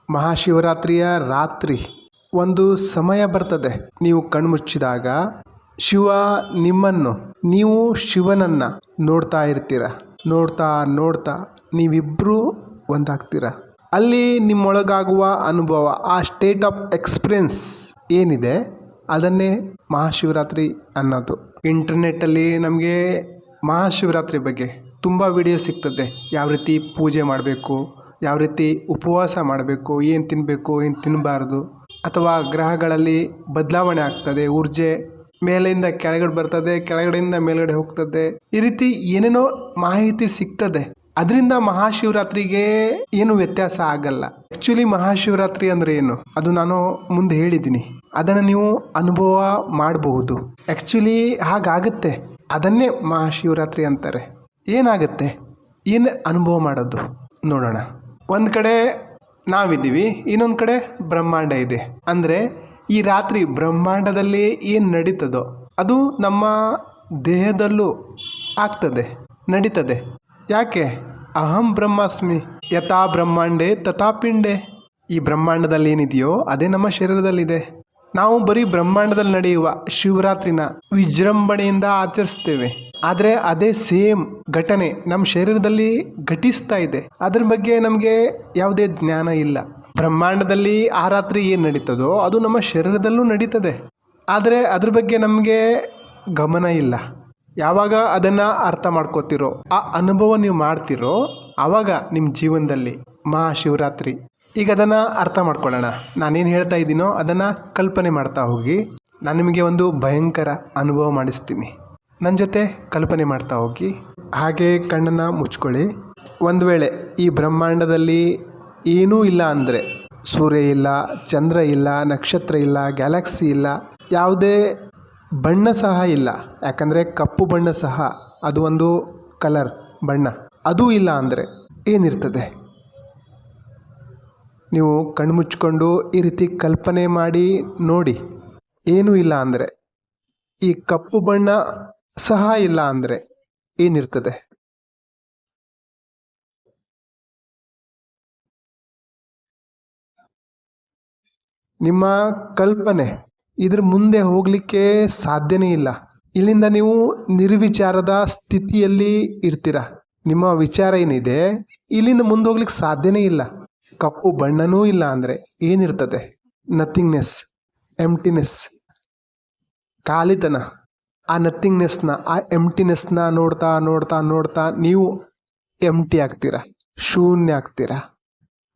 ಮಹಾಶಿವರಾತ್ರಿಯ ರಾತ್ರಿ ಒಂದು ಸಮಯ ಬರ್ತದೆ, ನೀವು ಕಣ್ಮುಚ್ಚಿದಾಗ ಶಿವ ನಿಮ್ಮನ್ನು, ನೀವು ಶಿವನನ್ನು ನೋಡ್ತಾ ಇರ್ತೀರ. ನೋಡ್ತಾ ನೋಡ್ತಾ ನೀವಿಬ್ಬರೂ ಒಂದಾಗ್ತೀರ. ಅಲ್ಲಿ ನಿಮ್ಮೊಳಗಾಗುವ ಅನುಭವ, ಆ ಸ್ಟೇಟ್ ಆಫ್ ಎಕ್ಸ್ಪೀರಿಯನ್ಸ್ ಏನಿದೆ ಅದನ್ನೇ ಮಹಾಶಿವರಾತ್ರಿ ಅನ್ನೋದು. ಇಂಟರ್ನೆಟ್ಟಲ್ಲಿ ನಮಗೆ ಮಹಾಶಿವರಾತ್ರಿ ಬಗ್ಗೆ ತುಂಬ ವಿಡಿಯೋ ಸಿಗ್ತದೆ. ಯಾವ ರೀತಿ ಪೂಜೆ ಮಾಡಬೇಕು, ಯಾವ ರೀತಿ ಉಪವಾಸ ಮಾಡಬೇಕು, ಏನು ತಿನ್ನಬೇಕು ಏನು ತಿನ್ನಬಾರ್ದು, ಅಥವಾ ಗ್ರಹಗಳಲ್ಲಿ ಬದಲಾವಣೆ ಆಗ್ತದೆ, ಊರ್ಜೆ ಮೇಲಿಂದ ಕೆಳಗಡೆ ಬರ್ತದೆ, ಕೆಳಗಡೆಯಿಂದ ಮೇಲ್ಗಡೆ ಹೋಗ್ತದೆ, ಈ ರೀತಿ ಏನೇನೋ ಮಾಹಿತಿ ಸಿಗ್ತದೆ. ಅದರಿಂದ ಮಹಾಶಿವರಾತ್ರಿಗೆ ಏನು ವ್ಯತ್ಯಾಸ ಆಗಲ್ಲ. ಆ್ಯಕ್ಚುಲಿ ಮಹಾಶಿವರಾತ್ರಿ ಅಂದರೆ ಏನು ಅದು ನಾನು ಮುಂದೆ ಹೇಳಿದ್ದೀನಿ, ಅದನ್ನು ನೀವು ಅನುಭವ ಮಾಡಬಹುದು. ಆ್ಯಕ್ಚುಲಿ ಹಾಗಾಗುತ್ತೆ, ಅದನ್ನೇ ಮಹಾಶಿವರಾತ್ರಿ ಅಂತಾರೆ. ಏನಾಗುತ್ತೆ, ಏನು ಅನುಭವ ಮಾಡೋದು ನೋಡೋಣ. ಒಂದು ಕಡೆ ನಾವಿದ್ದೀವಿ, ಇನ್ನೊಂದು ಕಡೆ ಬ್ರಹ್ಮಾಂಡ ಇದೆ. ಅಂದರೆ ಈ ರಾತ್ರಿ ಬ್ರಹ್ಮಾಂಡದಲ್ಲಿ ಏನು ನಡೀತದೋ ಅದು ನಮ್ಮ ದೇಹದಲ್ಲೂ ಆಗ್ತದೆ, ನಡೀತದೆ. ಯಾಕೆ? ಅಹಂ ಬ್ರಹ್ಮಾಸ್ಮಿ ಯಥಾ ಬ್ರಹ್ಮಾಂಡೇ ತಥಾ ಪಿಂಡೇ. ಈ ಬ್ರಹ್ಮಾಂಡದಲ್ಲಿ ಏನಿದೆಯೋ ಅದೇ ನಮ್ಮ ಶರೀರದಲ್ಲಿದೆ. ನಾವು ಬರೀ ಬ್ರಹ್ಮಾಂಡದಲ್ಲಿ ನಡೆಯುವ ಶಿವರಾತ್ರಿನ ವಿಜೃಂಭಣೆಯಿಂದ ಆಚರಿಸ್ತೇವೆ, ಆದರೆ ಅದೇ ಸೇಮ್ ಘಟನೆ ನಮ್ಮ ಶರೀರದಲ್ಲಿ ಘಟಿಸ್ತಾ ಇದೆ. ಅದ್ರ ಬಗ್ಗೆ ನಮಗೆ ಯಾವುದೇ ಜ್ಞಾನ ಇಲ್ಲ. ಬ್ರಹ್ಮಾಂಡದಲ್ಲಿ ಆ ರಾತ್ರಿ ಏನು ನಡೀತದೋ ಅದು ನಮ್ಮ ಶರೀರದಲ್ಲೂ ನಡೀತದೆ, ಆದರೆ ಅದ್ರ ಬಗ್ಗೆ ನಮಗೆ ಗಮನ ಇಲ್ಲ. ಯಾವಾಗ ಅದನ್ನು ಅರ್ಥ ಮಾಡ್ಕೋತಿರೋ, ಆ ಅನುಭವ ನೀವು ಮಾಡ್ತಿರೋ, ಆವಾಗ ನಿಮ್ಮ ಜೀವನದಲ್ಲಿ ಮಹಾಶಿವರಾತ್ರಿ. ಈಗ ಅದನ್ನು ಅರ್ಥ ಮಾಡ್ಕೊಳ್ಳೋಣ. ನಾನೇನು ಹೇಳ್ತಾ ಇದ್ದೀನೋ ಅದನ್ನು ಕಲ್ಪನೆ ಮಾಡ್ತಾ ಹೋಗಿ. ನಾನು ನಿಮಗೆ ಒಂದು ಭಯಂಕರ ಅನುಭವ ಮಾಡಿಸ್ತೀನಿ, ನನ್ನ ಜೊತೆ ಕಲ್ಪನೆ ಮಾಡ್ತಾ ಹೋಗಿ. ಹಾಗೆ ಕಣ್ಣನ್ನು ಮುಚ್ಕೊಳ್ಳಿ. ಒಂದು ವೇಳೆ ಈ ಬ್ರಹ್ಮಾಂಡದಲ್ಲಿ ಏನೂ ಇಲ್ಲ ಅಂದರೆ, ಸೂರ್ಯ ಇಲ್ಲ, ಚಂದ್ರ ಇಲ್ಲ, ನಕ್ಷತ್ರ ಇಲ್ಲ, ಗ್ಯಾಲಕ್ಸಿ ಇಲ್ಲ, ಯಾವುದೇ ಬಣ್ಣ ಸಹ ಇಲ್ಲ. ಯಾಕಂದರೆ ಕಪ್ಪು ಬಣ್ಣ ಸಹ ಅದು ಒಂದು ಕಲರ್ ಬಣ್ಣ, ಅದೂ ಇಲ್ಲ ಅಂದರೆ ಏನಿರ್ತದೆ? ನೀವು ಕಣ್ಮುಚ್ಕೊಂಡು ಈ ರೀತಿ ಕಲ್ಪನೆ ಮಾಡಿ ನೋಡಿ. ಏನೂ ಇಲ್ಲ ಅಂದರೆ, ಈ ಕಪ್ಪು ಬಣ್ಣ ಸಹ ಇಲ್ಲ ಅಂದರೆ ಏನಿರ್ತದೆ? ನಿಮ್ಮ ಕಲ್ಪನೆ ಇದ್ರ ಮುಂದೆ ಹೋಗಲಿಕ್ಕೆ ಸಾಧ್ಯನೇ ಇಲ್ಲ. ಇಲ್ಲಿಂದ ನೀವು ನಿರ್ವಿಚಾರದ ಸ್ಥಿತಿಯಲ್ಲಿ ಇರ್ತೀರ. ನಿಮ್ಮ ವಿಚಾರ ಏನಿದೆ ಇಲ್ಲಿಂದ ಮುಂದೆ ಹೋಗ್ಲಿಕ್ಕೆ ಸಾಧ್ಯನೇ ಇಲ್ಲ. ಕಪ್ಪು ಬಣ್ಣನೂ ಇಲ್ಲ ಅಂದರೆ ಏನಿರ್ತದೆ? ನಥಿಂಗ್ನೆಸ್, ಎಂಟಿನೆಸ್, ಖಾಲಿತನ. ಆ ನಥಿಂಗ್ನೆಸ್ನ, ಆ ಎಂಟಿನೆಸ್ನ ನೋಡ್ತಾ ನೋಡ್ತಾ ನೋಡ್ತಾ ನೀವು ಎಂಟಿ ಆಗ್ತೀರ, ಶೂನ್ಯ ಆಗ್ತೀರ.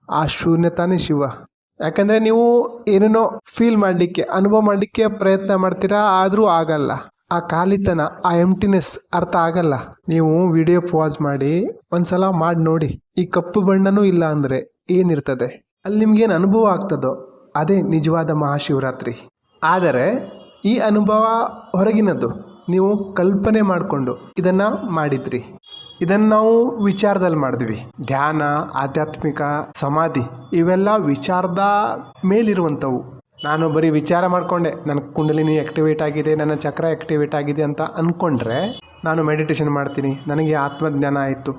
ಆ ಶೂನ್ಯತಾನೇ ಶಿವ. ಯಾಕಂದರೆ ನೀವು ಏನೇನೋ ಫೀಲ್ ಮಾಡಲಿಕ್ಕೆ, ಅನುಭವ ಮಾಡಲಿಕ್ಕೆ ಪ್ರಯತ್ನ ಮಾಡ್ತೀರಾ, ಆದರೂ ಆಗಲ್ಲ. ಆ ಖಾಲಿತನ, ಆ ಎಂಟಿನೆಸ್ ಅರ್ಥ ಆಗಲ್ಲ. ನೀವು ವಿಡಿಯೋ ಪಾಸ್ ಮಾಡಿ ಒಂದ್ಸಲ ಮಾಡಿ ನೋಡಿ. ಈ ಕಪ್ಪು ಬಣ್ಣನೂ ಇಲ್ಲ ಅಂದರೆ ಏನಿರ್ತದೆ? ಅಲ್ಲಿ ನಿಮ್ಗೇನು ಅನುಭವ ಆಗ್ತದೋ ಅದೇ ನಿಜವಾದ ಮಹಾಶಿವರಾತ್ರಿ. ಆದರೆ ಈ ಅನುಭವ ಹೊರಗಿನದ್ದು. ನೀವು ಕಲ್ಪನೆ ಮಾಡಿಕೊಂಡು ಇದನ್ನು ಮಾಡಿದ್ರಿ. ಇದನ್ನು ನಾವು ವಿಚಾರದಲ್ಲಿ ಮಾಡಿದ್ವಿ. ಧ್ಯಾನ, ಆಧ್ಯಾತ್ಮಿಕ, ಸಮಾಧಿ ಇವೆಲ್ಲ ವಿಚಾರದ ಮೇಲಿರುವಂಥವು. ನಾನು ಬರೀ ವಿಚಾರ ಮಾಡಿಕೊಂಡೆ ನನ್ನ ಕುಂಡಲಿನಿ ಆ್ಯಕ್ಟಿವೇಟ್ ಆಗಿದೆ, ನನ್ನ ಚಕ್ರ ಆ್ಯಕ್ಟಿವೇಟ್ ಆಗಿದೆ ಅಂತ ಅಂದ್ಕೊಂಡ್ರೆ ನಾನು ಮೆಡಿಟೇಷನ್ ಮಾಡ್ತೀನಿ, ನನಗೆ ಆತ್ಮಜ್ಞಾನ ಆಯಿತು.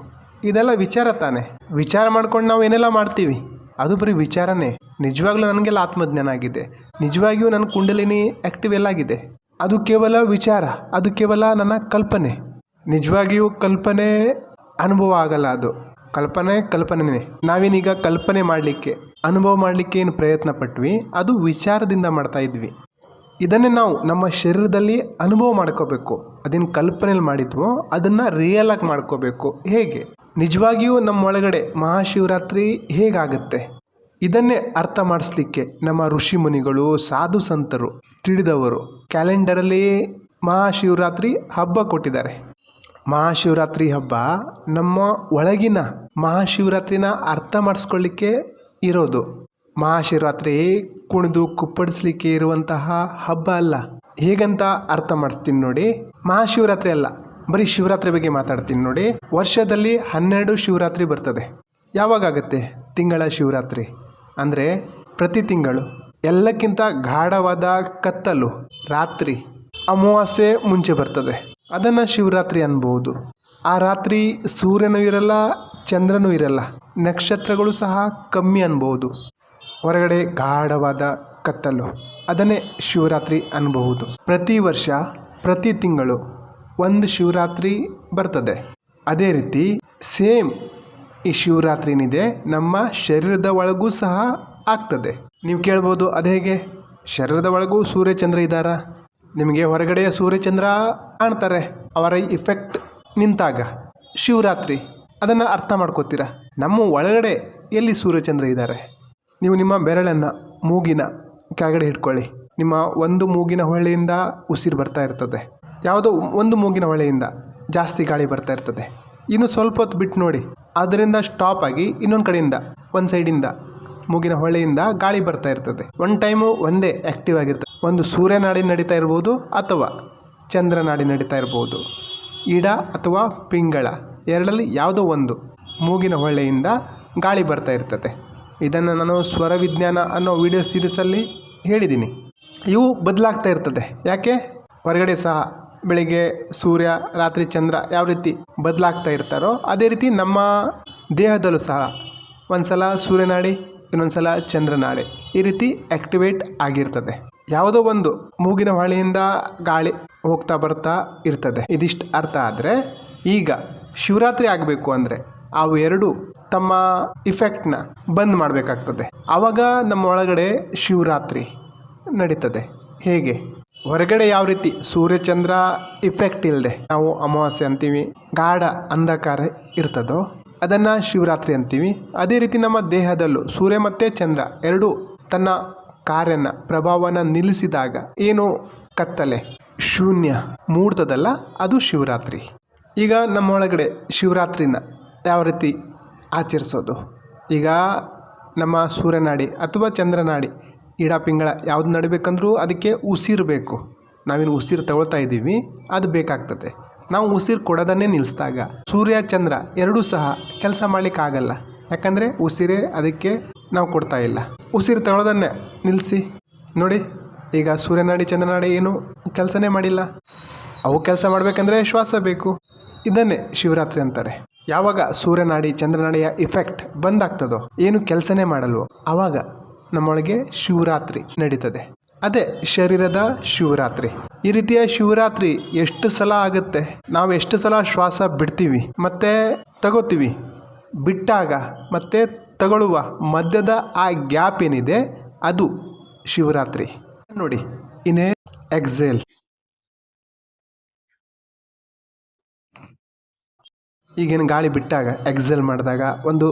ಇದೆಲ್ಲ ವಿಚಾರ ತಾನೆ. ವಿಚಾರ ಮಾಡ್ಕೊಂಡು ನಾವು ಏನೆಲ್ಲ ಮಾಡ್ತೀವಿ ಅದು ಬರೀ ವಿಚಾರನೇ. ನಿಜವಾಗ್ಲೂ ನನಗೆಲ್ಲ ಆತ್ಮಜ್ಞಾನ ಆಗಿದೆ, ನಿಜವಾಗಿಯೂ ನನ್ನ ಕುಂಡಲಿನಿ ಆ್ಯಕ್ಟಿವ್ ಎಲ್ಲ ಆಗಿದೆ, ಅದು ಕೇವಲ ವಿಚಾರ, ಅದು ಕೇವಲ ನನ್ನ ಕಲ್ಪನೆ. ನಿಜವಾಗಿಯೂ ಕಲ್ಪನೆ ಅನುಭವ ಆಗಲ್ಲ. ಅದು ಕಲ್ಪನೆ. ನಾವೇನೀಗ ಕಲ್ಪನೆ ಮಾಡಲಿಕ್ಕೆ, ಅನುಭವ ಮಾಡಲಿಕ್ಕೆ ಏನು ಪ್ರಯತ್ನ ಪಟ್ವಿ ಅದು ವಿಚಾರದಿಂದ ಮಾಡ್ತಾ ಇದ್ವಿ. ಇದನ್ನೇ ನಾವು ನಮ್ಮ ಶರೀರದಲ್ಲಿ ಅನುಭವ ಮಾಡ್ಕೋಬೇಕು. ಅದೇನು ಕಲ್ಪನೆಯಲ್ಲಿ ಮಾಡಿದ್ವೋ ಅದನ್ನು ರಿಯಲ್ ಆಗಿ ಮಾಡ್ಕೋಬೇಕು. ಹೇಗೆ? ನಿಜವಾಗಿಯೂ ನಮ್ಮ ಒಳಗಡೆ ಮಹಾಶಿವರಾತ್ರಿ ಹೇಗಾಗುತ್ತೆ ಇದನ್ನೇ ಅರ್ಥ ಮಾಡಿಸ್ಲಿಕ್ಕೆ ನಮ್ಮ ಋಷಿ ಮುನಿಗಳು, ಸಾಧು ಸಂತರು, ತಿಳಿದವರು ಕ್ಯಾಲೆಂಡರಲ್ಲಿ ಮಹಾಶಿವರಾತ್ರಿ ಹಬ್ಬ ಕೊಟ್ಟಿದ್ದಾರೆ. ಮಹಾಶಿವರಾತ್ರಿ ಹಬ್ಬ ನಮ್ಮ ಒಳಗಿನ ಮಹಾಶಿವರಾತ್ರಿನ ಅರ್ಥ ಮಾಡಿಸ್ಕೊಳ್ಳಿಕ್ಕೆ ಇರೋದು. ಮಹಾಶಿವರಾತ್ರಿ ಕುಣಿದು ಕುಪ್ಪಡಿಸ್ಲಿಕ್ಕೆ ಇರುವಂತಹ ಹಬ್ಬ ಅಲ್ಲ. ಹೇಗಂತ ಅರ್ಥ ಮಾಡಿಸ್ತೀನಿ ನೋಡಿ. ಮಹಾಶಿವರಾತ್ರಿ ಅಲ್ಲ, ಬರೀ ಶಿವರಾತ್ರಿ ಬಗ್ಗೆ ಮಾತಾಡ್ತೀನಿ ನೋಡಿ. ವರ್ಷದಲ್ಲಿ 12 ಶಿವರಾತ್ರಿ ಬರ್ತದೆ. ಯಾವಾಗತ್ತೆ? ತಿಂಗಳ ಶಿವರಾತ್ರಿ ಅಂದರೆ ಪ್ರತಿ ತಿಂಗಳು. ಎಲ್ಲಕ್ಕಿಂತ ಗಾಢವಾದ ಕತ್ತಲು ರಾತ್ರಿ ಅಮಾವಾಸ್ಯೆ ಮುಂಚೆ ಬರ್ತದೆ, ಅದನ್ನು ಶಿವರಾತ್ರಿ ಅನ್ಬೋದು. ಆ ರಾತ್ರಿ ಸೂರ್ಯನೂ ಇರಲ್ಲ, ಚಂದ್ರನೂ ಇರಲ್ಲ, ನಕ್ಷತ್ರಗಳು ಸಹ ಕಮ್ಮಿ ಅನ್ಬೋದು. ಹೊರಗಡೆ ಗಾಢವಾದ ಕತ್ತಲು, ಅದನ್ನೇ ಶಿವರಾತ್ರಿ ಅನ್ನಬಹುದು. ಪ್ರತಿ ವರ್ಷ ಪ್ರತಿ ತಿಂಗಳು ಒಂದು ಶಿವರಾತ್ರಿ ಬರ್ತದೆ. ಅದೇ ರೀತಿ ಸೇಮ್ ಈ ಶಿವರಾತ್ರಿ ಏನಿದೆ ನಮ್ಮ ಶರೀರದ ಒಳಗೂ ಸಹ ಆಗ್ತದೆ. ನೀವು ಕೇಳ್ಬೋದು, ಅದು ಹೇಗೆ? ಶರೀರದ ಒಳಗೂ ಸೂರ್ಯಚಂದ್ರ ಇದ್ದಾರಾ? ನಿಮಗೆ ಹೊರಗಡೆಯ ಸೂರ್ಯಚಂದ್ರ ಕಾಣ್ತಾರೆ, ಅವರ ಇಫೆಕ್ಟ್ ನಿಂತಾಗ ಶಿವರಾತ್ರಿ, ಅದನ್ನು ಅರ್ಥ ಮಾಡ್ಕೋತೀರಾ. ನಮ್ಮ ಒಳಗಡೆ ಎಲ್ಲಿ ಸೂರ್ಯಚಂದ್ರ ಇದ್ದಾರೆ? ನೀವು ನಿಮ್ಮ ಬೆರಳನ್ನು ಮೂಗಿನ ಕೆಳಗಡೆ ಇಟ್ಕೊಳ್ಳಿ. ನಿಮ್ಮ ಒಂದು ಮೂಗಿನ ಹೊಳ್ಳೆಯಿಂದ ಉಸಿರು ಬರ್ತಾ ಇರ್ತದೆ, ಯಾವುದೋ ಒಂದು ಮೂಗಿನ ಹೊಳ್ಳೆಯಿಂದ ಜಾಸ್ತಿ ಗಾಳಿ ಬರ್ತಾ ಇರ್ತದೆ. ಇನ್ನು ಸ್ವಲ್ಪ ಹೊತ್ತು ಬಿಟ್ಟು ನೋಡಿ, ಅದರಿಂದ ಸ್ಟಾಪ್ ಆಗಿ ಇನ್ನೊಂದು ಕಡೆಯಿಂದ ಒಂದು ಸೈಡಿಂದ ಮೂಗಿನ ಹೊಳ್ಳೆಯಿಂದ ಗಾಳಿ ಬರ್ತಾ ಇರ್ತದೆ. ಒಂದು ಟೈಮು ಒಂದೇ ಆ್ಯಕ್ಟಿವ್ ಆಗಿರ್ತದೆ. ಒಂದು ಸೂರ್ಯನಾಡಿ ನಡೀತಾ ಇರ್ಬೋದು ಅಥವಾ ಚಂದ್ರನಾಡಿ ನಡೀತಾ ಇರ್ಬೋದು, ಇಡ ಅಥವಾ ಪಿಂಗಳ, ಎರಡರಲ್ಲಿ ಯಾವುದೋ ಒಂದು ಮೂಗಿನ ಹೊಳ್ಳೆಯಿಂದ ಗಾಳಿ ಬರ್ತಾ ಇರ್ತದೆ. ಇದನ್ನು ನಾನು ಸ್ವರ ವಿಜ್ಞಾನ ಅನ್ನೋ ವಿಡಿಯೋ ಸೀರೀಸಲ್ಲಿ ಹೇಳಿದ್ದೀನಿ. ಇವು ಬದಲಾಗ್ತಾ ಇರ್ತದೆ. ಯಾಕೆ? ಹೊರಗಡೆ ಸಹ ಬೆಳಿಗ್ಗೆ ಸೂರ್ಯ, ರಾತ್ರಿ ಚಂದ್ರ ಯಾವ ರೀತಿ ಬದಲಾಗ್ತಾ ಇರ್ತಾರೋ ಅದೇ ರೀತಿ ನಮ್ಮ ದೇಹದಲ್ಲೂ ಸಹ ಒಂದು ಸಲ ಸೂರ್ಯನಾಡಿ, ಇನ್ನೊಂದು ಸಲ ಚಂದ್ರನಾಡಿ ಈ ರೀತಿ ಆ್ಯಕ್ಟಿವೇಟ್ ಆಗಿರ್ತದೆ. ಯಾವುದೋ ಒಂದು ಮೂಗಿನ ಹೊಳೆಯಿಂದ ಗಾಳಿ ಹೋಗ್ತಾ ಬರ್ತಾ ಇರ್ತದೆ. ಇದಿಷ್ಟು ಅರ್ಥ ಆದರೆ, ಈಗ ಶಿವರಾತ್ರಿ ಆಗಬೇಕು ಅಂದರೆ ಅವು ಎರಡು ತಮ್ಮ ಇಫೆಕ್ಟ್ನ ಬಂದ್ ಮಾಡಬೇಕಾಗ್ತದೆ. ಆವಾಗ ನಮ್ಮ ಒಳಗಡೆ ಶಿವರಾತ್ರಿ ನಡೀತದೆ. ಹೇಗೆ? ಹೊರಗಡೆ ಯಾವ ರೀತಿ ಸೂರ್ಯಚಂದ್ರ ಇಫೆಕ್ಟ್ ಇಲ್ಲದೆ ನಾವು ಅಮಾವಾಸ್ಯೆ ಅಂತೀವಿ, ಗಾಢ ಅಂಧಕಾರ ಇರ್ತದೋ ಅದನ್ನು ಶಿವರಾತ್ರಿ ಅಂತೀವಿ. ಅದೇ ರೀತಿ ನಮ್ಮ ದೇಹದಲ್ಲೂ ಸೂರ್ಯ ಮತ್ತು ಚಂದ್ರ ಎರಡೂ ತನ್ನ ಕಾರ್ಯನ ಪ್ರಭಾವನ ನಿಲ್ಲಿಸಿದಾಗ ಏನು ಕತ್ತಲೆ, ಶೂನ್ಯ ಮೂಡ್ತದಲ್ಲ, ಅದು ಶಿವರಾತ್ರಿ. ಈಗ ನಮ್ಮ ಒಳಗಡೆ ಶಿವರಾತ್ರಿನ ಯಾವ ರೀತಿ ಆಚರಿಸೋದು? ಈಗ ನಮ್ಮ ಸೂರ್ಯನಾಡಿ ಅಥವಾ ಚಂದ್ರನಾಡಿ, ಇಡ ಪಿಂಗಳ ಯಾವ್ದು ನಡಿಬೇಕಂದ್ರೂ ಅದಕ್ಕೆ ಉಸಿರು ಬೇಕು. ನಾವೇನು ಉಸಿರು ತಗೊಳ್ತಾ ಇದ್ದೀವಿ, ಅದು ಬೇಕಾಗ್ತದೆ. ನಾವು ಉಸಿರು ಕೊಡೋದನ್ನೇ ನಿಲ್ಲಿಸಿದಾಗ ಸೂರ್ಯ ಚಂದ್ರ ಎರಡೂ ಸಹ ಕೆಲಸ ಮಾಡಲಿಕ್ಕಾಗಲ್ಲ. ಯಾಕಂದರೆ ಉಸಿರೇ ಅದಕ್ಕೆ ನಾವು ಕೊಡ್ತಾ ಇಲ್ಲ. ಉಸಿರು ತಗೊಳ್ಳೋದನ್ನೇ ನಿಲ್ಲಿಸಿ ನೋಡಿ, ಈಗ ಸೂರ್ಯನಾಡಿ ಚಂದ್ರನಾಡಿ ಏನು ಕೆಲಸನೇ ಮಾಡಿಲ್ಲ. ಅವು ಕೆಲಸ ಮಾಡಬೇಕಂದ್ರೆ ಶ್ವಾಸ ಬೇಕು. ಇದನ್ನೇ ಶಿವರಾತ್ರಿ ಅಂತಾರೆ. ಯಾವಾಗ ಸೂರ್ಯನಾಡಿ ಚಂದ್ರನಾಡಿಯ ಇಫೆಕ್ಟ್ ಬಂದಾಗ್ತದೋ, ಏನು ಕೆಲಸನೇ ಮಾಡಲ್ವೋ, ಆವಾಗ ನಮ್ಮೊಳಗೆ ಶಿವರಾತ್ರಿ ನಡೀತದೆ. ಅದೇ ಶರೀರದ ಶಿವರಾತ್ರಿ. ಈ ರೀತಿಯ ಶಿವರಾತ್ರಿ ಎಷ್ಟು ಸಲ ಆಗುತ್ತೆ? ನಾವು ಎಷ್ಟು ಸಲ ಶ್ವಾಸ ಬಿಡ್ತೀವಿ ಮತ್ತೆ ತಗೋತೀವಿ, ಬಿಟ್ಟಾಗ ಮತ್ತೆ ತಗೊಳ್ಳುವ ಮಧ್ಯದ ಆ ಗ್ಯಾಪ್ ಏನಿದೆ ಅದು ಶಿವರಾತ್ರಿ. ನೋಡಿ, ಇನ್ನೇ ಎಕ್ಸೇಲ್, ಈಗೇನು ಗಾಳಿ ಬಿಟ್ಟಾಗ ಎಕ್ಸೇಲ್ ಮಾಡಿದಾಗ ಒಂದು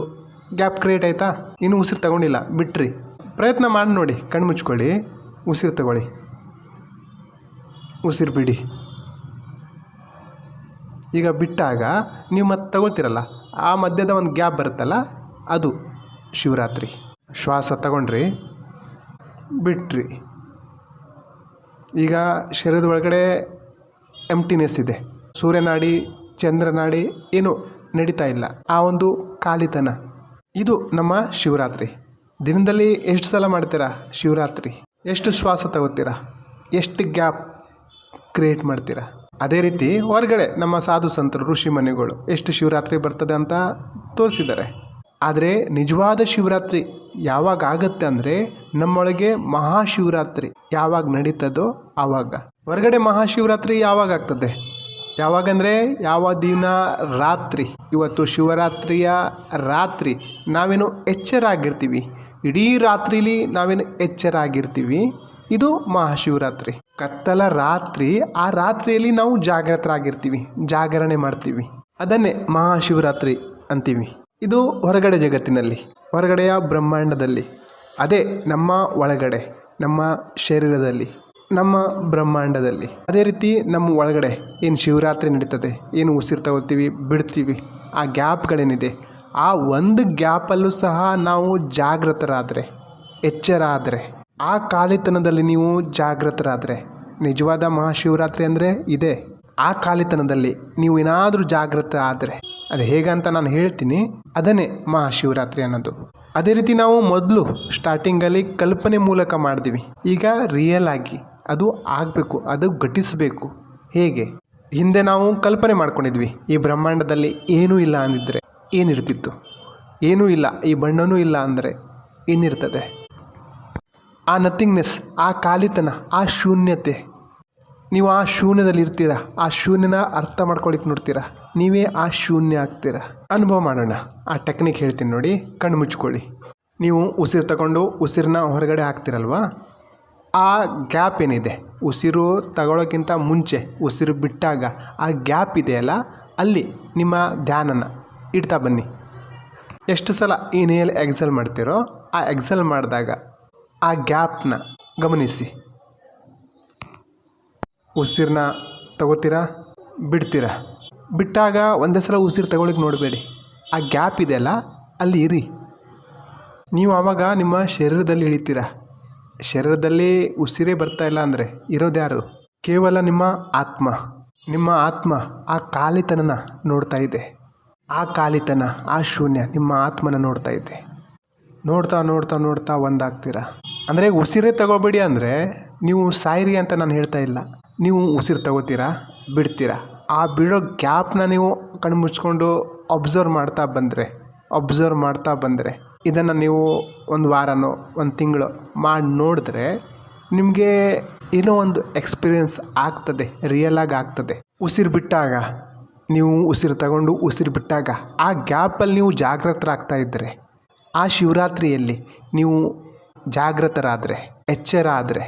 ಗ್ಯಾಪ್ ಕ್ರಿಯೇಟ್ ಆಯಿತಾ? ಇನ್ನೂ ಉಸಿರು ತಗೊಂಡಿಲ್ಲ, ಬಿಟ್ರಿ. ಪ್ರಯತ್ನ ಮಾಡಿ ನೋಡಿ, ಕಣ್ಣು ಮುಚ್ಕೊಳ್ಳಿ, ಉಸಿರು ತಗೊಳ್ಳಿ, ಉಸಿರು ಬಿಡಿ. ಈಗ ಬಿಟ್ಟಾಗ ನೀವು ಮತ್ತೆ ತಗೊಳ್ತೀರಲ್ಲ, ಆ ಮಧ್ಯದ ಒಂದು ಗ್ಯಾಪ್ ಬರುತ್ತಲ್ಲ, ಅದು ಶಿವರಾತ್ರಿ. ಶ್ವಾಸ ತಗೊಂಡ್ರಿ, ಬಿಟ್ರಿ. ಈಗ ಶರೀರದ ಒಳಗಡೆ ಎಂಪ್ಟಿನೆಸ್ ಇದೆ. ಸೂರ್ಯನಾಡಿ ಚಂದ್ರನಾಡಿ ಏನು ನಡೀತಾ ಇಲ್ಲ, ಆ ಒಂದು ಖಾಲಿತನ, ಇದು ನಮ್ಮ ಶಿವರಾತ್ರಿ. ದಿನದಲ್ಲಿ ಎಷ್ಟು ಸಲ ಮಾಡ್ತೀರಾ ಶಿವರಾತ್ರಿ? ಎಷ್ಟು ಶ್ವಾಸ ತಗೋತೀರಾ? ಎಷ್ಟು ಗ್ಯಾಪ್ ಕ್ರಿಯೇಟ್ ಮಾಡ್ತೀರಾ? ಅದೇ ರೀತಿ ಹೊರಗಡೆ ನಮ್ಮ ಸಾಧು ಸಂತರು, ಋಷಿ ಮುನಿಗಳು ಎಷ್ಟು ಶಿವರಾತ್ರಿ ಬರ್ತದೆ ಅಂತ ತೋರಿಸಿದ್ದಾರೆ. ಆದರೆ ನಿಜವಾದ ಶಿವರಾತ್ರಿ ಯಾವಾಗ ಆಗುತ್ತೆ ಅಂದರೆ, ನಮ್ಮೊಳಗೆ ಮಹಾಶಿವರಾತ್ರಿ ಯಾವಾಗ ನಡೀತದೋ ಆವಾಗ. ಹೊರಗಡೆ ಮಹಾಶಿವರಾತ್ರಿ ಯಾವಾಗ ಆಗ್ತದೆ? ಯಾವಾಗಂದರೆ ಯಾವ ದಿನ ರಾತ್ರಿ, ಇವತ್ತು ಶಿವರಾತ್ರಿಯ ರಾತ್ರಿ ನಾವೇನು ಎಚ್ಚರ ಆಗಿರ್ತೀವಿ, ಇಡೀ ರಾತ್ರಿಲಿ ನಾವೇನು ಎಚ್ಚರ ಆಗಿರ್ತೀವಿ, ಇದು ಮಹಾಶಿವರಾತ್ರಿ. ಕತ್ತಲ ರಾತ್ರಿ, ಆ ರಾತ್ರಿಯಲ್ಲಿ ನಾವು ಜಾಗೃತರಾಗಿರ್ತೀವಿ, ಜಾಗರಣೆ ಮಾಡ್ತೀವಿ, ಅದನ್ನೇ ಮಹಾಶಿವರಾತ್ರಿ ಅಂತೀವಿ. ಇದು ಹೊರಗಡೆ ಜಗತ್ತಿನಲ್ಲಿ, ಹೊರಗಡೆಯ ಬ್ರಹ್ಮಾಂಡದಲ್ಲಿ. ಅದೇ ನಮ್ಮ ಒಳಗಡೆ, ನಮ್ಮ ಶರೀರದಲ್ಲಿ, ನಮ್ಮ ಬ್ರಹ್ಮಾಂಡದಲ್ಲಿ. ಅದೇ ರೀತಿ ನಮ್ಮ ಒಳಗಡೆ ಏನು ಶಿವರಾತ್ರಿ ನಡೀತದೆ, ಏನು ಉಸಿರು ತಗೋತೀವಿ, ಬಿಡ್ತೀವಿ, ಆ ಗ್ಯಾಪ್ಗಳೇನಿದೆ, ಆ ಒಂದು ಗ್ಯಾಪಲ್ಲೂ ಸಹ ನಾವು ಜಾಗೃತರಾದರೆ, ಎಚ್ಚರ ಆದರೆ, ಆ ಖಾಲಿತನದಲ್ಲಿ ನೀವು ಜಾಗೃತರಾದರೆ, ನಿಜವಾದ ಮಹಾಶಿವರಾತ್ರಿ ಅಂದರೆ ಇದೆ. ಆ ಖಾಲಿತನದಲ್ಲಿ ನೀವು ಏನಾದರೂ ಜಾಗೃತ ಆದರೆ, ಅದು ಹೇಗಂತ ನಾನು ಹೇಳ್ತೀನಿ, ಅದನ್ನೇ ಮಹಾಶಿವರಾತ್ರಿ ಅನ್ನೋದು. ಅದೇ ರೀತಿ ನಾವು ಮೊದಲು ಸ್ಟಾರ್ಟಿಂಗಲ್ಲಿ ಕಲ್ಪನೆ ಮೂಲಕ ಮಾಡಿದ್ವಿ. ಈಗ ರಿಯಲ್ ಆಗಿ ಅದು ಆಗಬೇಕು, ಅದು ಘಟಿಸಬೇಕು. ಹೇಗೆ? ಹಿಂದೆ ನಾವು ಕಲ್ಪನೆ ಮಾಡ್ಕೊಂಡಿದ್ವಿ, ಈ ಬ್ರಹ್ಮಾಂಡದಲ್ಲಿ ಏನೂ ಇಲ್ಲ ಅಂದಿದ್ದರೆ ಏನಿರ್ತಿತ್ತು, ಏನೂ ಇಲ್ಲ, ಈ ಬಣ್ಣನೂ ಇಲ್ಲ ಅಂದರೆ ಏನಿರ್ತದೆ, ಆ ನಥಿಂಗ್ನೆಸ್, ಆ ಖಾಲಿತನ, ಆ ಶೂನ್ಯತೆ, ನೀವು ಆ ಶೂನ್ಯದಲ್ಲಿ ಇರ್ತೀರ. ಆ ಶೂನ್ಯನ ಅರ್ಥ ಮಾಡ್ಕೊಳಿಕ್ಕೆ ನೋಡ್ತೀರಾ, ನೀವೇ ಆ ಶೂನ್ಯ ಆಗ್ತೀರ. ಅನುಭವ ಮಾಡೋಣ. ಆ ಟೆಕ್ನಿಕ್ ಹೇಳ್ತೀನಿ ನೋಡಿ. ಕಣ್ಣು ಮುಚ್ಕೊಳ್ಳಿ. ನೀವು ಉಸಿರು ತಗೊಂಡು ಉಸಿರನ್ನ ಹೊರಗಡೆ ಹಾಕ್ತಿರಲ್ವಾ, ಆ ಗ್ಯಾಪ್ ಏನಿದೆ, ಉಸಿರು ತಗೊಳ್ಳೋಕ್ಕಿಂತ ಮುಂಚೆ ಉಸಿರು ಬಿಟ್ಟಾಗ ಆ ಗ್ಯಾಪ್ ಇದೆಯಲ್ಲ, ಅಲ್ಲಿ ನಿಮ್ಮ ಧ್ಯಾನನ ಇಡ್ತಾ ಬನ್ನಿ. ಎಷ್ಟು ಸಲ ಇನ್ಹೇಲ್ ಎಕ್ಸೆಲ್ ಮಾಡ್ತೀರೋ ಆ ಎಕ್ಸೆಲ್ ಮಾಡಿದಾಗ ಆ ಗ್ಯಾಪ್ನ ಗಮನಿಸಿ. ಉಸಿರನ್ನ ತಗೋತೀರಾ, ಬಿಡ್ತೀರಾ. ಬಿಟ್ಟಾಗ ಒಂದೇ ಸಲ ಉಸಿರು ತಗೊಳ್ಳಿಕ್ಕೆ ನೋಡಬೇಡಿ. ಆ ಗ್ಯಾಪ್ ಇದೆಯಲ್ಲ ಅಲ್ಲಿ ಇರಿ. ನೀವು ಆವಾಗ ನಿಮ್ಮ ಶರೀರದಲ್ಲಿ ಇಳಿತೀರ. ಶರೀರದಲ್ಲಿ ಉಸಿರೇ ಬರ್ತಾ ಇಲ್ಲ ಅಂದರೆ ಇರೋದು ಯಾರು? ಕೇವಲ ನಿಮ್ಮ ಆತ್ಮ. ನಿಮ್ಮ ಆತ್ಮ ಆ ಖಾಲಿತನನ ನೋಡ್ತಾ ಇದೆ. ಆ ಖಾಲಿತನ, ಆ ಶೂನ್ಯ ನಿಮ್ಮ ಆತ್ಮನ ನೋಡ್ತಾ ಇದೆ. ನೋಡ್ತಾ ನೋಡ್ತಾ ನೋಡ್ತಾ ಒಂದಾಗ್ತೀರ. ಅಂದರೆ ಉಸಿರೇ ತಗೋಬೇಡಿ ಅಂದರೆ ನೀವು ಸಾಯಿರಿ ಅಂತ ನಾನು ಹೇಳ್ತಾ ಇಲ್ಲ. ನೀವು ಉಸಿರು ತಗೋತೀರಾ, ಬಿಡ್ತೀರಾ. ಆ ಬಿಡೋ ಗ್ಯಾಪ್ನ ನೀವು ಕಣ್ಣು ಮುಚ್ಕೊಂಡು ಅಬ್ಸರ್ವ್ ಮಾಡ್ತಾ ಬಂದರೆ ಇದನ್ನು ನೀವು ಒಂದು ವಾರನೋ ಒಂದು ತಿಂಗಳು ಮಾಡಿ ನೋಡಿದ್ರೆ ನಿಮಗೆ ಏನೋ ಒಂದು ಎಕ್ಸ್ಪೀರಿಯೆನ್ಸ್ ಆಗ್ತದೆ, ರಿಯಲಾಗಿ ಆಗ್ತದೆ. ಉಸಿರು ಬಿಟ್ಟಾಗ, ನೀವು ಉಸಿರು ತಗೊಂಡು ಉಸಿರು ಬಿಟ್ಟಾಗ ಆ ಗ್ಯಾಪಲ್ಲಿ ನೀವು ಜಾಗೃತರಾಗ್ತಾ ಇದ್ದರೆ, ಆ ಶಿವರಾತ್ರಿಯಲ್ಲಿ ನೀವು ಜಾಗೃತರಾದರೆ, ಎಚ್ಚರ ಆದರೆ,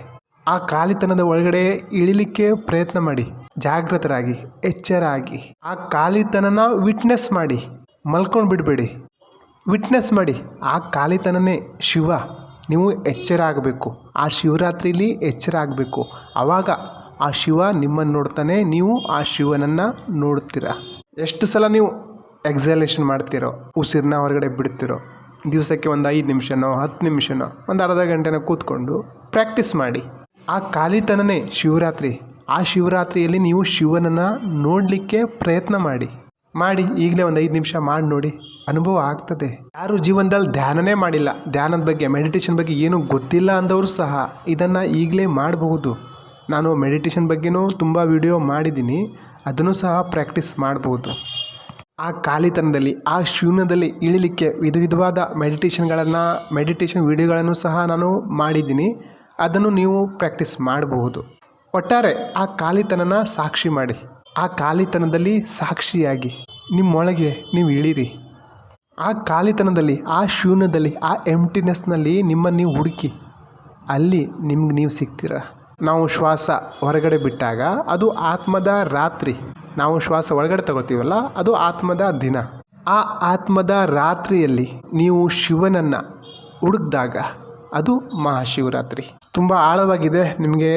ಆ ಖಾಲಿತನದ ಒಳಗಡೆ ಇಳಿಲಿಕ್ಕೆ ಪ್ರಯತ್ನ ಮಾಡಿ. ಜಾಗೃತರಾಗಿ, ಎಚ್ಚರ ಆಗಿ, ಆ ಖಾಲಿತನನ ವಿಟ್ನೆಸ್ ಮಾಡಿ. ಮಲ್ಕೊಂಡು ಬಿಡಬೇಡಿ, ವಿಟ್ನೆಸ್ ಮಾಡಿ. ಆ ಖಾಲಿತನನೇ ಶಿವ. ನೀವು ಎಚ್ಚರ ಆಗಬೇಕು. ಆ ಶಿವರಾತ್ರಿಲಿ ಎಚ್ಚರ ಆಗಬೇಕು. ಆವಾಗ ಆ ಶಿವ ನಿಮ್ಮನ್ನು ನೋಡ್ತಾನೆ, ನೀವು ಆ ಶಿವನನ್ನು ನೋಡ್ತೀರ. ಎಷ್ಟು ಸಲ ನೀವು ಎಕ್ಸಲೇಷನ್ ಮಾಡ್ತೀರೋ, ಉಸಿರನ್ನ ಹೊರಗಡೆ ಬಿಡ್ತೀರೋ, ದಿವಸಕ್ಕೆ ಒಂದು 5 ನಿಮಿಷನೋ 10 ನಿಮಿಷನೋ ಒಂದು ಅರ್ಧ ಗಂಟೆನೋ ಕೂತ್ಕೊಂಡು ಪ್ರಾಕ್ಟೀಸ್ ಮಾಡಿ. ಆ ಖಾಲಿತನನೇ ಶಿವರಾತ್ರಿ. ಆ ಶಿವರಾತ್ರಿಯಲ್ಲಿ ನೀವು ಶಿವನನ್ನು ನೋಡಲಿಕ್ಕೆ ಪ್ರಯತ್ನ ಮಾಡಿ. ಈಗಲೇ ಒಂದು 5 ನಿಮಿಷ ಮಾಡಿ ನೋಡಿ, ಅನುಭವ ಆಗ್ತದೆ. ಯಾರು ಜೀವನದಲ್ಲಿ ಧ್ಯಾನನೇ ಮಾಡಿಲ್ಲ, ಧ್ಯಾನದ ಬಗ್ಗೆ, ಮೆಡಿಟೇಷನ್ ಬಗ್ಗೆ ಏನೂ ಗೊತ್ತಿಲ್ಲ ಅಂದವರು ಸಹ ಇದನ್ನು ಈಗಲೇ ಮಾಡಬಹುದು. ನಾನು ಮೆಡಿಟೇಷನ್ ಬಗ್ಗೆನೂ ತುಂಬ ವಿಡಿಯೋ ಮಾಡಿದ್ದೀನಿ, ಅದನ್ನು ಸಹ ಪ್ರಾಕ್ಟೀಸ್ ಮಾಡ್ಬೋದು. ಆ ಖಾಲಿತನದಲ್ಲಿ, ಆ ಶೂನ್ಯದಲ್ಲಿ ಇಳಿಲಿಕ್ಕೆ ವಿಧವಾದ ಮೆಡಿಟೇಷನ್ ವಿಡಿಯೋಗಳನ್ನು ಸಹ ನಾನು ಮಾಡಿದ್ದೀನಿ. ಅದನ್ನು ನೀವು ಪ್ರಾಕ್ಟೀಸ್ ಮಾಡಬಹುದು. ಒಟ್ಟಾರೆ ಆ ಖಾಲಿತನನ ಸಾಕ್ಷಿ ಮಾಡಿ. ಆ ಖಾಲಿತನದಲ್ಲಿ ಸಾಕ್ಷಿಯಾಗಿ ನಿಮ್ಮೊಳಗೆ ನೀವು ಇಳಿರಿ. ಆ ಖಾಲಿತನದಲ್ಲಿ, ಆ ಶೂನ್ಯದಲ್ಲಿ, ಆ ಎಂಟಿನೆಸ್ನಲ್ಲಿ ನಿಮ್ಮನ್ನು ನೀವು ಹುಡುಕಿ. ಅಲ್ಲಿ ನಿಮ್ಗೆ ನೀವು ಸಿಗ್ತೀರ. ನಾವು ಶ್ವಾಸ ಹೊರಗಡೆ ಬಿಟ್ಟಾಗ ಅದು ಆತ್ಮದ ರಾತ್ರಿ. ನಾವು ಶ್ವಾಸ ಒಳಗಡೆ ತಗೊಳ್ತೀವಲ್ಲ, ಅದು ಆತ್ಮದ ದಿನ. ಆ ಆತ್ಮದ ರಾತ್ರಿಯಲ್ಲಿ ನೀವು ಶಿವನನ್ನು ಹುಡುಕಿದಾಗ ಅದು ಮಹಾಶಿವರಾತ್ರಿ. ತುಂಬ ಆಳವಾಗಿದೆ, ನಿಮಗೆ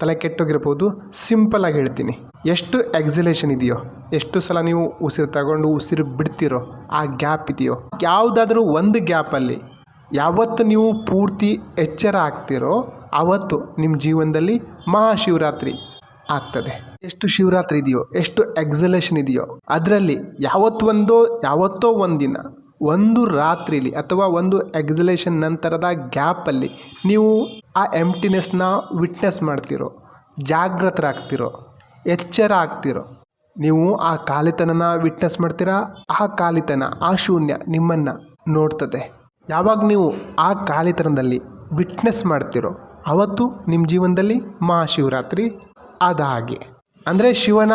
ತಲೆ ಕೆಟ್ಟೋಗಿರ್ಬೋದು. ಸಿಂಪಲ್ಲಾಗಿ ಹೇಳ್ತೀನಿ. ಎಷ್ಟು ಎಕ್ಸಲೇಷನ್ ಇದೆಯೋ, ಎಷ್ಟು ಸಲ ನೀವು ಉಸಿರು ತಗೊಂಡು ಉಸಿರು ಬಿಡ್ತೀರೋ ಆ ಗ್ಯಾಪ್ ಇದೆಯೋ, ಯಾವುದಾದ್ರೂ ಒಂದು ಗ್ಯಾಪಲ್ಲಿ ಯಾವತ್ತು ನೀವು ಪೂರ್ತಿ ಎಚ್ಚರ ಆಗ್ತೀರೋ ಆವತ್ತು ನಿಮ್ಮ ಜೀವನದಲ್ಲಿ ಮಹಾಶಿವರಾತ್ರಿ ಆಗ್ತದೆ. ಎಷ್ಟು ಶಿವರಾತ್ರಿ ಇದೆಯೋ, ಎಷ್ಟು ಎಕ್ಸಲೇಷನ್ ಇದೆಯೋ, ಅದರಲ್ಲಿ ಯಾವತ್ತೋ ಒಂದಿನ, ಒಂದು ರಾತ್ರಿಲಿ ಅಥವಾ ಒಂದು ಎಕ್ಸಲೇಷನ್ ನಂತರದ ಗ್ಯಾಪಲ್ಲಿ ನೀವು ಆ ಎಂಟಿನೆಸ್ನ ವಿಟ್ನೆಸ್ ಮಾಡ್ತಿರೋ, ಜಾಗೃತರಾಗ್ತಿರೋ, ಎಚ್ಚರ ಆಗ್ತಿರೋ, ನೀವು ಆ ಖಾಲಿತನನ ವಿಟ್ನೆಸ್ ಮಾಡ್ತೀರಾ. ಆ ಖಾಲಿತನ, ಆ ಶೂನ್ಯ ನಿಮ್ಮನ್ನು ನೋಡ್ತದೆ. ಯಾವಾಗ ನೀವು ಆ ಖಾಲಿತನದಲ್ಲಿ ವಿಟ್ನೆಸ್ ಮಾಡ್ತಿರೋ ಆವತ್ತು ನಿಮ್ಮ ಜೀವನದಲ್ಲಿ ಮಹಾಶಿವರಾತ್ರಿ ಆದ ಹಾಗೆ. ಅಂದರೆ ಶಿವನ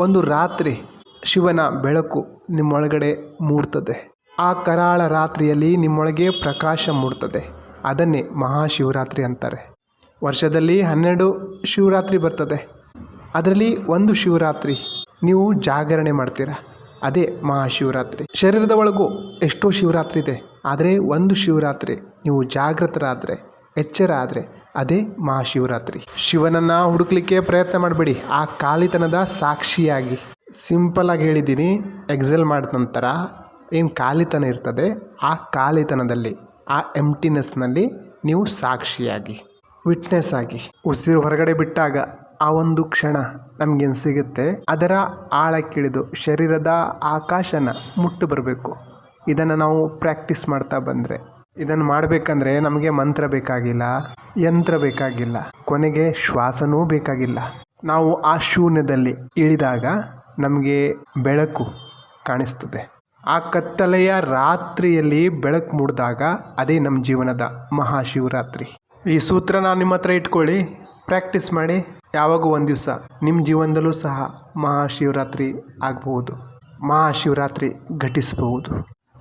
ಒಂದು ರಾತ್ರಿ, ಶಿವನ ಬೆಳಕು ನಿಮ್ಮೊಳಗಡೆ ಮೂಡ್ತದೆ. ಆ ಕರಾಳ ರಾತ್ರಿಯಲ್ಲಿ ನಿಮ್ಮೊಳಗೆ ಪ್ರಕಾಶ ಮೂಡ್ತದೆ. ಅದನ್ನೇ ಮಹಾಶಿವರಾತ್ರಿ ಅಂತಾರೆ. ವರ್ಷದಲ್ಲಿ 12 ಶಿವರಾತ್ರಿ ಬರ್ತದೆ. ಅದರಲ್ಲಿ ಒಂದು ಶಿವರಾತ್ರಿ ನೀವು ಜಾಗರಣೆ ಮಾಡ್ತೀರ, ಅದೇ ಮಹಾಶಿವರಾತ್ರಿ. ಶರೀರದ ಒಳಗೂ ಎಷ್ಟೋ ಶಿವರಾತ್ರಿ ಇದೆ, ಆದರೆ ಒಂದು ಶಿವರಾತ್ರಿ ನೀವು ಜಾಗೃತರಾದರೆ, ಎಚ್ಚರ ಆದರೆ ಅದೇ ಮಹಾಶಿವರಾತ್ರಿ. ಶಿವನನ್ನು ಹುಡುಕ್ಲಿಕ್ಕೆ ಪ್ರಯತ್ನ ಮಾಡಬೇಡಿ. ಆ ಖಾಲಿತನದ ಸಾಕ್ಷಿಯಾಗಿ, ಸಿಂಪಲ್ಲಾಗಿ ಹೇಳಿದ್ದೀನಿ. ಎಕ್ಸೆಲ್ ಮಾಡಿದ ನಂತರ ಏನು ಖಾಲಿತನ ಇರ್ತದೆ, ಆ ಖಾಲಿತನದಲ್ಲಿ, ಆ ಎಂಟಿನೆಸ್ನಲ್ಲಿ ನೀವು ಸಾಕ್ಷಿಯಾಗಿ, ವಿಟ್ನೆಸ್ ಆಗಿ. ಉಸಿರು ಹೊರಗಡೆ ಬಿಟ್ಟಾಗ ಆ ಒಂದು ಕ್ಷಣ ನಮಗೇನು ಸಿಗುತ್ತೆ, ಅದರ ಆಳಕ್ಕಿಳಿದು ಶರೀರದ ಆಕಾಶನ ಮುಟ್ಟು ಬರಬೇಕು. ಇದನ್ನು ನಾವು ಪ್ರಾಕ್ಟೀಸ್ ಮಾಡ್ತಾ ಬಂದರೆ, ಇದನ್ನು ಮಾಡಬೇಕಂದ್ರೆ ನಮಗೆ ಮಂತ್ರ ಬೇಕಾಗಿಲ್ಲ, ಯಂತ್ರ ಬೇಕಾಗಿಲ್ಲ, ಕೊನೆಗೆ ಶ್ವಾಸನೂ ಬೇಕಾಗಿಲ್ಲ. ನಾವು ಆ ಶೂನ್ಯದಲ್ಲಿ ಇಳಿದಾಗ ನಮಗೆ ಬೆಳಕು ಕಾಣಿಸ್ತದೆ. ಆ ಕತ್ತಲೆಯ ರಾತ್ರಿಯಲ್ಲಿ ಬೆಳಕು ಮೂಡಿದಾಗ ಅದೇ ನಮ್ಮ ಜೀವನದ ಮಹಾಶಿವರಾತ್ರಿ. ಈ ಸೂತ್ರನ ನಿಮ್ಮ ಹತ್ರ ಇಟ್ಕೊಳ್ಳಿ, ಪ್ರಾಕ್ಟೀಸ್ ಮಾಡಿ. ಯಾವಾಗೂ ಒಂದು ದಿವಸ ನಿಮ್ಮ ಜೀವನದಲ್ಲೂ ಸಹ ಮಹಾಶಿವರಾತ್ರಿ ಆಗಬಹುದು, ಮಹಾಶಿವರಾತ್ರಿ ಘಟಿಸಬಹುದು.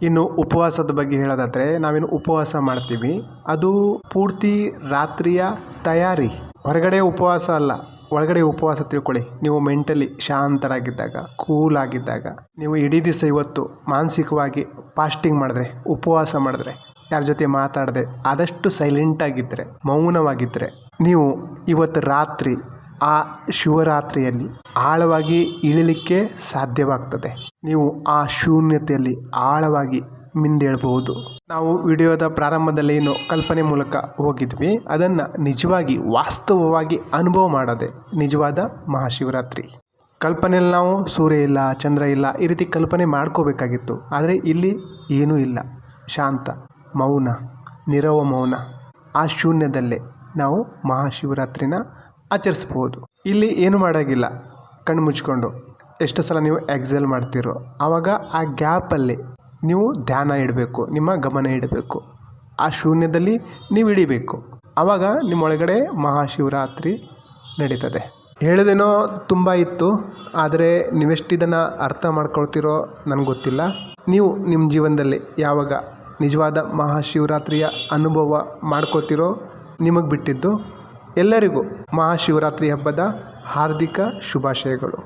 ಇನ್ನು ಉಪವಾಸದ ಬಗ್ಗೆ ಹೇಳೋದಾದರೆ, ನಾವೇನು ಉಪವಾಸ ಮಾಡ್ತೀವಿ ಅದು ಪೂರ್ತಿ ರಾತ್ರಿಯ ತಯಾರಿ. ಹೊರಗಡೆ ಉಪವಾಸ ಅಲ್ಲ, ಒಳಗಡೆ ಉಪವಾಸ ತಿಳ್ಕೊಳ್ಳಿ. ನೀವು ಮೆಂಟಲಿ ಶಾಂತರಾಗಿದ್ದಾಗ, ಕೂಲ್ ಆಗಿದ್ದಾಗ, ನೀವು ಇಡೀ ದಿವಸ ಇವತ್ತು ಮಾನಸಿಕವಾಗಿ ಫಾಸ್ಟಿಂಗ್ ಮಾಡಿದ್ರೆ, ಉಪವಾಸ ಮಾಡಿದ್ರೆ, ಯಾರ ಜೊತೆ ಮಾತಾಡದೆ ಆದಷ್ಟು ಸೈಲೆಂಟಾಗಿದ್ದರೆ, ಮೌನವಾಗಿದ್ದರೆ, ನೀವು ಇವತ್ತು ರಾತ್ರಿ ಆ ಶಿವರಾತ್ರಿಯಲ್ಲಿ ಆಳವಾಗಿ ಇಳಿಲಿಕ್ಕೆ ಸಾಧ್ಯವಾಗ್ತದೆ. ನೀವು ಆ ಶೂನ್ಯತೆಯಲ್ಲಿ ಆಳವಾಗಿ ಮಿಂದೇಳಬಹುದು. ನಾವು ವಿಡಿಯೋದ ಪ್ರಾರಂಭದಲ್ಲಿ ಏನು ಕಲ್ಪನೆ ಮೂಲಕ ಹೋಗಿದ್ವಿ, ಅದನ್ನು ನಿಜವಾಗಿ ವಾಸ್ತವವಾಗಿ ಅನುಭವ ಮಾಡೋದೆ ನಿಜವಾದ ಮಹಾಶಿವರಾತ್ರಿ. ಕಲ್ಪನೆಯಲ್ಲಿ ನಾವು ಸೂರ್ಯ ಇಲ್ಲ, ಚಂದ್ರ ಇಲ್ಲ, ಈ ರೀತಿ ಕಲ್ಪನೆ ಮಾಡ್ಕೋಬೇಕಾಗಿತ್ತು. ಆದರೆ ಇಲ್ಲಿ ಏನೂ ಇಲ್ಲ, ಶಾಂತ, ಮೌನ, ನಿರವ ಮೌನ. ಆ ಶೂನ್ಯದಲ್ಲೇ ನಾವು ಮಹಾಶಿವರಾತ್ರಿನ ಆಚರಿಸ್ಬೋದು. ಇಲ್ಲಿ ಏನು ಮಾಡೋಂಗಿಲ್ಲ, ಕಣ್ಣು ಮುಚ್ಕೊಂಡು ಎಷ್ಟು ಸಲ ನೀವು ಎಕ್ಸೆಲ್ ಮಾಡ್ತೀರೋ ಆವಾಗ ಆ ಗ್ಯಾಪಲ್ಲಿ ನೀವು ಧ್ಯಾನ ಇಡಬೇಕು, ನಿಮ್ಮ ಗಮನ ಇಡಬೇಕು. ಆ ಶೂನ್ಯದಲ್ಲಿ ನೀವು ಇಡೀಬೇಕು. ಆವಾಗ ನಿಮ್ಮೊಳಗಡೆ ಮಹಾಶಿವರಾತ್ರಿ ನಡೀತದೆ. ಹೇಳೋದೇನೋ ತುಂಬ ಇತ್ತು, ಆದರೆ ನೀವೆಷ್ಟು ಇದನ್ನು ಅರ್ಥ ಮಾಡ್ಕೊಳ್ತೀರೋ ನನಗೆ ಗೊತ್ತಿಲ್ಲ. ನೀವು ನಿಮ್ಮ ಜೀವನದಲ್ಲಿ ಯಾವಾಗ ನಿಜವಾದ ಮಹಾಶಿವರಾತ್ರಿಯ ಅನುಭವ ಮಾಡ್ಕೊಳ್ತೀರೋ ನಿಮಗೆ ಬಿಟ್ಟಿದ್ದು. ಎಲ್ಲರಿಗೂ ಮಹಾಶಿವರಾತ್ರಿ ಹಬ್ಬದ ಹಾರ್ದಿಕ ಶುಭಾಶಯಗಳು.